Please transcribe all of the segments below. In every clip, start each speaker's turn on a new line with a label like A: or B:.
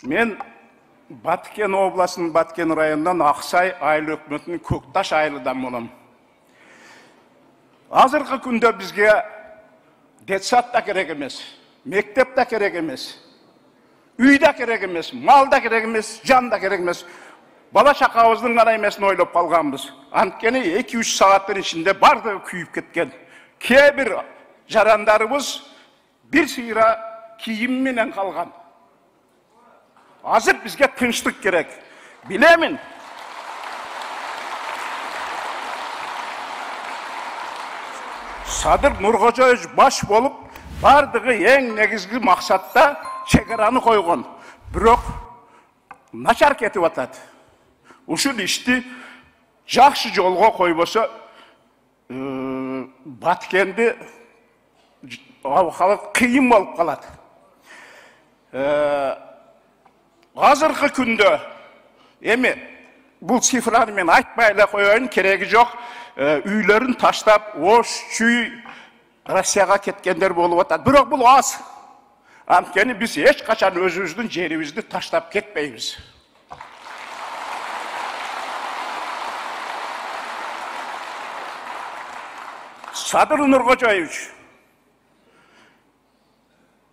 A: Мен Баткен обласының Баткен районынан Ақсай айыл өкіметінің Көкташ айылыдан болам. Азырғы күнде бізге детсат да керек емес, мектеп да керек емес, үй да керек емес, мал да керек емес, жан да керек емес. Бала шақауыздың ғана емесін ойлап қалғанбыз. Анткені 2-3 сағаттың ішінде бардығы күйіп кеткен. Кейбір жарандарымыз бір сыйра киімменен қалған. Азыр бізге тыныштық керек. Білемін. Садыр Нұрғожаевич баш болып, бардығы ең негізгі мақсатта шекараны қойған. Бірақ нашар кетіп атады. Ушул ишти жақсы жолға қойбаса, Баткенді халық қиын болып қалады. Азырғы күнде, бұл цифраны мен айтпайлы қойайын, керегі жоқ, үйлерін таштап, ош, шүй, Россияға кеткендер болып атады. Бірақ бұл аз. Анткені біз ешқашан өзіміздің жерімізді таштап кетпейміз. Садыр Нұрғожаевич,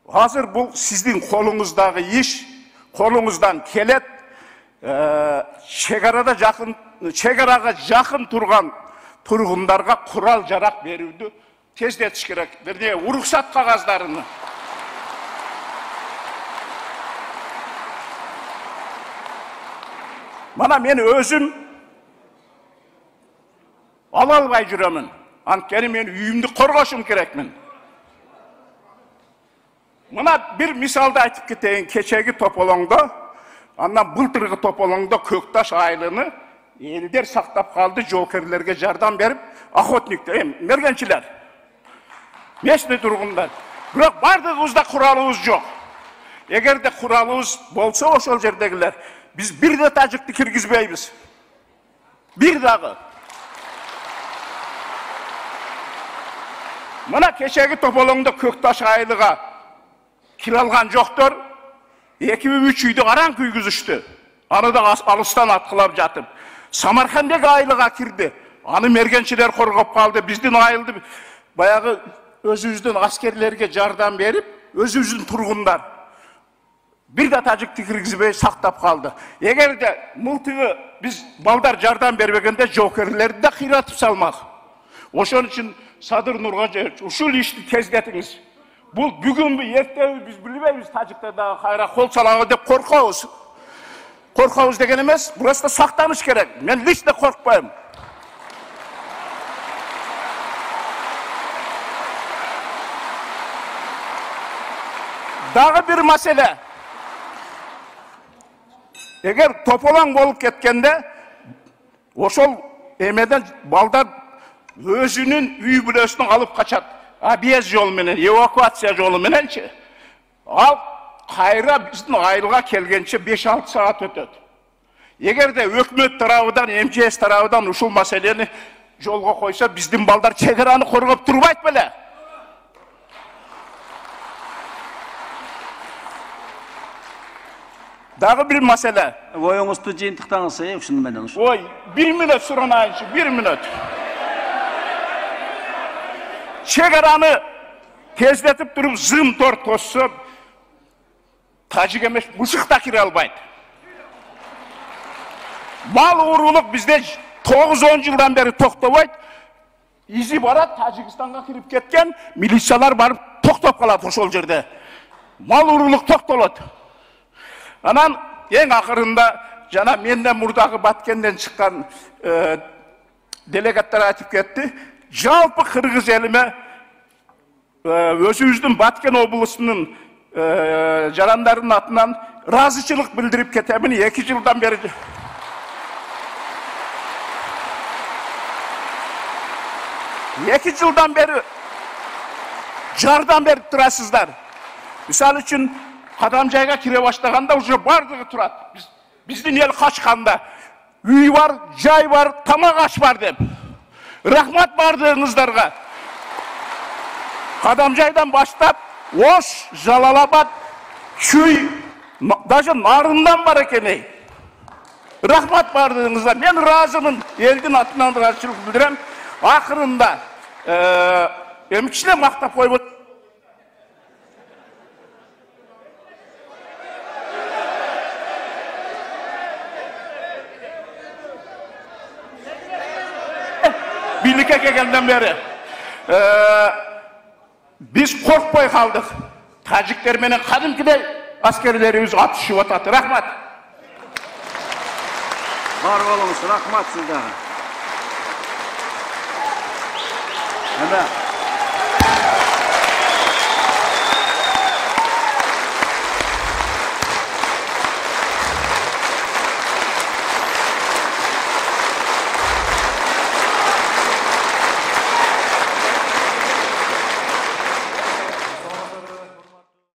A: азыр бұл сіздің қолыңыздағы еш, қолыңыздан келет, шекараға жақын тұрған тұрғындарға құрал жарақ беруді тездетіш керек. Бірде рұқсат қағаздарыны. Мана мен өзім ала албай жүремін. Анткені мен үйімді қорғашым керекмін. Мына бір мисалды айтып кетейін. Кешегі тополоңда, андан былтырғы тополоңда Көкташ айылыны елдер сақтап қалды, жолкерлерге жардам беріп, охотниктер, мергеншілер, местный тұрғындар. Бірақ бардығызда құралымыз жоқ. Егер де құралымыз болса, ошол жердегілер, біз бір де тәжікті кіргізбейміз. Bir дағы. Мына кешегі тополоңда Көкташ айылыға киралған жоқтар, 2-3 үйді қараң күйгізішті. Аны да алыстан атқылап жатып. Самарқандегі айылыға кірді. Аны мергеншілер қорғап қалды. Біздің айылды баяғы өзіміздің аскерлерге жардам беріп, өзіміздің тұрғындар bir de tacıkты кіргізбей сақтап қалды. Егер де мылтығы біз балдар жардам бербегенде жокерлерді де қиратып салмақ. Ошон үшін Садыр Нұрғожаевич, ушул ишти тездетіңіз. Бұл бүгін бі, ертеу біз білмейміз тажықтардағы қайра қол салағы деп қорқауыз. Қорқауыз деген емес, просто сақтаныш керек. Мен лично қорқпайым. Дағы бір мәселе. Егер тополаң болып кеткенде, ошол емеден балдар өзінің үй бүлесін алып қачат. Объезд жол менен, эвакуация жолы мененші. Ал қайра біздің айылға келгенше 5-6 сағат өтеді. Егер де өкмет тарауыдан, МЧС тарауыдан ушул мәселені жолға қойса, біздің балдар шекараны қорғап тұрбайт беле. Дағы бір мәселе.
B: Ойыңызды жиынтықтаңыз, үшінің менен ұшы.
A: Ой, 1 минут сұранайыншы, 1 минут. Шекараны тездетіп тұрып, зым тор тосып, тажик емес, мұшықта кіре албайды. Мал ұрылық бізде 9-10 жылдан бері тоқтабайды. Изи барады, Тажикстанға кіріп кеткен, милициялар барып тоқтап қалады ошол жерде. Мал ұрылық тоқталады. Анан ең ақырында жана менден мурдағы Баткенден шыққан делегаттар айтып кетті. Жалпы Қырғыз еліме өзіміздің Баткен облысының жарандардың атынан разычылық білдіріп кетемін. 2 жылдан бері. Екі жылдан бері жардам беріп тұрасыздар. Misal үшін Қадамжайға кіре баштағанда уже бардығы тұрады. Біздің ел қашқанда үй бар, жай бар, тамақ аш бар деп. Рахмат бардығыңыздарға. Қадамжайдан баштап, Ош, Жалалабад, Шүй, Даже narından var ekeni. Rahmat bardığınızda men razımın. Eldin atından da karşılık bildirem. Akırında emikçile maktap koyup birlikte gelgenden beri biz korkpay kaldık. Taciklermenin kadimkide askerlerimiz atışıp atadı. Rahmat.
B: Var olunuz, rahmat sizden. Hemen.